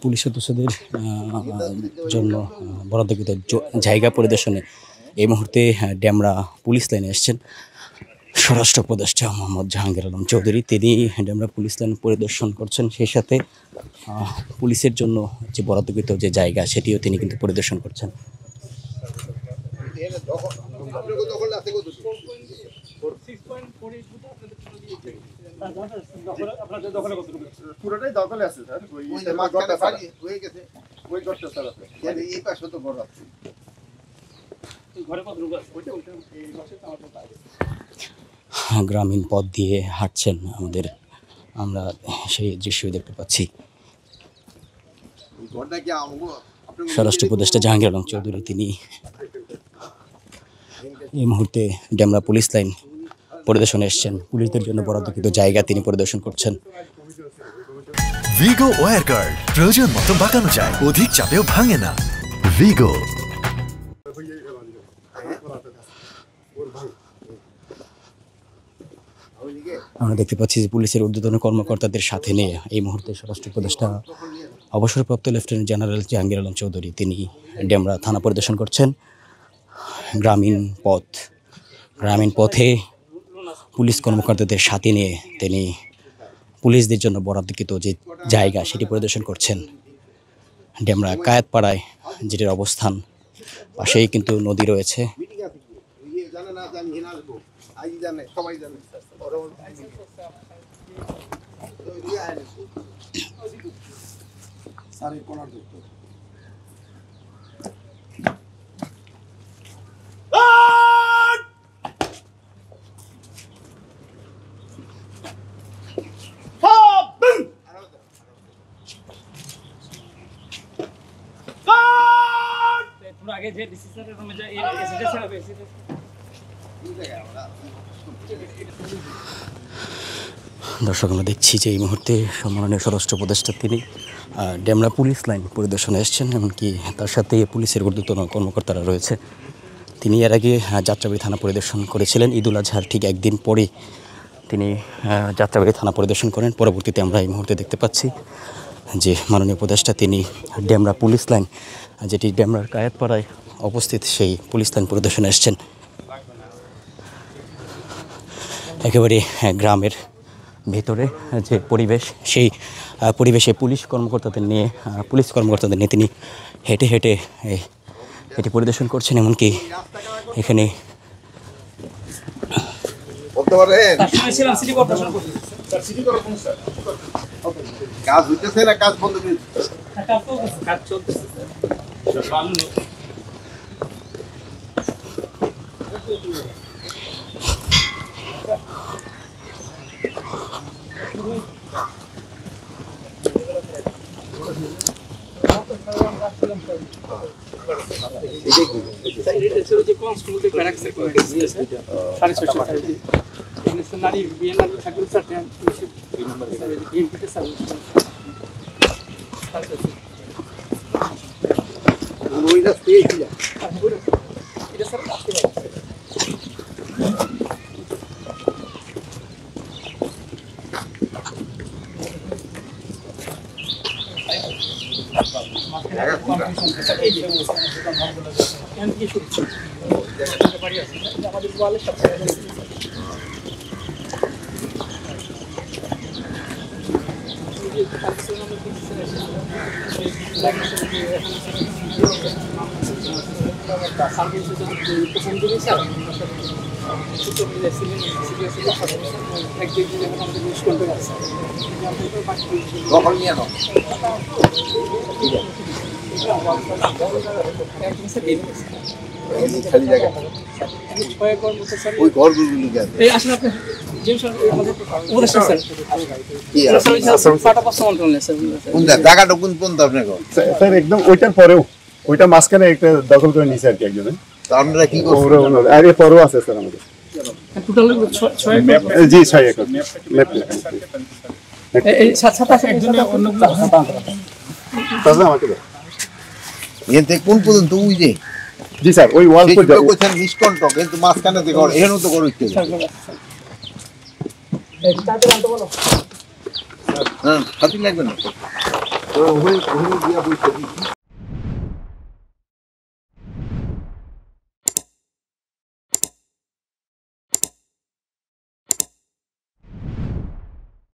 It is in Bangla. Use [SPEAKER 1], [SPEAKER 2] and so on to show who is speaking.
[SPEAKER 1] পুলিশ সদস্যদের জন্য বরাদ্দকৃত জায়গা পরিদর্শনে এই মুহূর্তে ডেমরা পুলিশ লাইনে এসেছেন স্বরাষ্ট্র উপদেষ্টা মোহাম্মদ জাহাঙ্গীর আলম চৌধুরী। তিনি ডেমরা পুলিশ লাইন পরিদর্শন করছেন, সেই সাথে পুলিশের জন্য যে বরাদ্দকৃত যে জায়গা সেটিও তিনি কিন্তু পরিদর্শন করছেন। গ্রামীণ পথ দিয়ে হাঁটছেন আমরা সেই দৃশ্য দেখতে পাচ্ছি। স্বরাষ্ট্র উপদেষ্টা জাহাঙ্গীর আলম চৌধুরী তিনি এই মুহূর্তে ডেমরা পুলিশ লাইন পরিদর্শনে এসেছেন। পুলিশদের জন্য বরাদ্দকৃত জায়গা তিনি পরিদর্শন করছেন।
[SPEAKER 2] ভিগো ওয়্যার গার্ড প্রয়োজন মতো বাঁকানো যায়, অধিক চাপেও ভাঙে না। ভিগো।
[SPEAKER 1] আমরা দেখতে পাচ্ছি যে পুলিশের ঊর্ধ্বতন কর্মকর্তাদের সাথে নিয়ে এই মুহূর্তে স্বরাষ্ট্র উপদেষ্টা অবসরপ্রাপ্ত লেফটেন্যান্ট জেনারেল জাহাঙ্গীর আলম চৌধুরী তিনি ডেমরা থানা পরিদর্শন করছেন। গ্রামীণ পথে পুলিশ কর্মকর্তাদের সাথে নিয়ে তিনি পুলিশদের জন্য বরাদ্দকৃত যে জায়গা সেটি পরিদর্শন করছেন। ডেমরা কায়েতপাড়ায় যেটির অবস্থান, পাশেই কিন্তু নদী রয়েছে।
[SPEAKER 3] आगे जे डिसीजन में जो ये से হবে
[SPEAKER 1] দর্শক, আমরা দেখছি যে এই মুহূর্তে সম্মাননীয় স্বরাষ্ট্র উপদেষ্টা তিনি ডেমরা পুলিশ লাইন পরিদর্শনে এসেছেন, এমনকি তার সাথে পুলিশের ঊর্ধ্বতন কর্মকর্তারা রয়েছে। তিনি এর আগে যাত্রাবাড়ি থানা পরিদর্শন করেছিলেন। ঈদুল আজহার ঠিক একদিন পরে তিনি যাত্রাবাড়ি থানা পরিদর্শন করেন। পরবর্তীতে আমরা এই মুহূর্তে দেখতে পাচ্ছি যে মাননীয় উপদেষ্টা তিনি ডেমরা পুলিশ লাইন, যেটি ডেমরার কায়েতপাড়ায় অবস্থিত, সেই পুলিশ লাইন পরিদর্শনে এসেছেন। একেবারে গ্রামের ভেতরে যে পরিবেশ, সেই পরিবেশে পুলিশ কর্মকর্তাদের নিয়ে তিনি হেঁটে হেঁটে এটি পরিদর্শন করছেন। এমনকি এখানে
[SPEAKER 4] কাজ হইতেছে না, কাজ বন্ধ করে
[SPEAKER 3] কাজ চলতেছে।
[SPEAKER 4] একদম ওইটার পরেও ওইটা মাঝখানে একটা দখল করে নিয়েছে আর কি একজনে। আপনারা কি করছেন? আরে পরেও আছে স্যার আমাদের টোটাল 6 জি 6 একর এই 7 একজনের অন্য তাহলে আমাকে এতে কোন পর্যন্ত ওই যে জি স্যার ওই ওয়াল
[SPEAKER 5] সেই
[SPEAKER 4] পর্যন্ত
[SPEAKER 5] কইছেন নিষ্কণ্টক কিন্তু মাঝখানে থেকে এখানেও তো করো ইচ্ছে হ্যাঁ হাতি লাগবে না তো ওই ওই দিয়া বইতে